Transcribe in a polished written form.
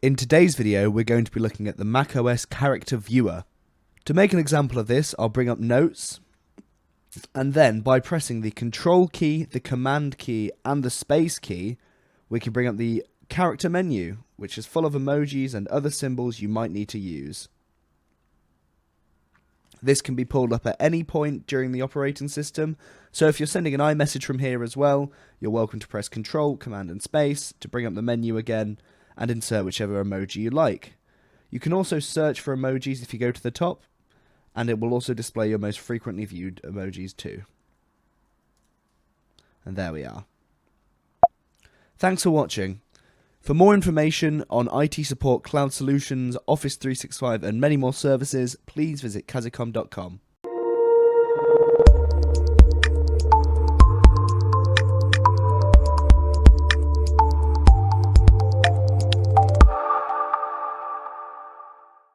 In today's video, we're going to be looking at the macOS character viewer. To make an example of this, I'll bring up Notes, and then by pressing the Control key, the Command key, and the Space key, we can bring up the character menu, which is full of emojis and other symbols you might need to use. This can be pulled up at any point during the operating system, so if you're sending an iMessage from here as well, you're welcome to press Control, Command and Space to bring up the menu again and insert whichever emoji you like. You can also search for emojis if you go to the top, and it will also display your most frequently viewed emojis too. And there we are. Thanks for watching. For more information on IT support, cloud solutions, Office 365 and many more services, please visit KazziCom.com.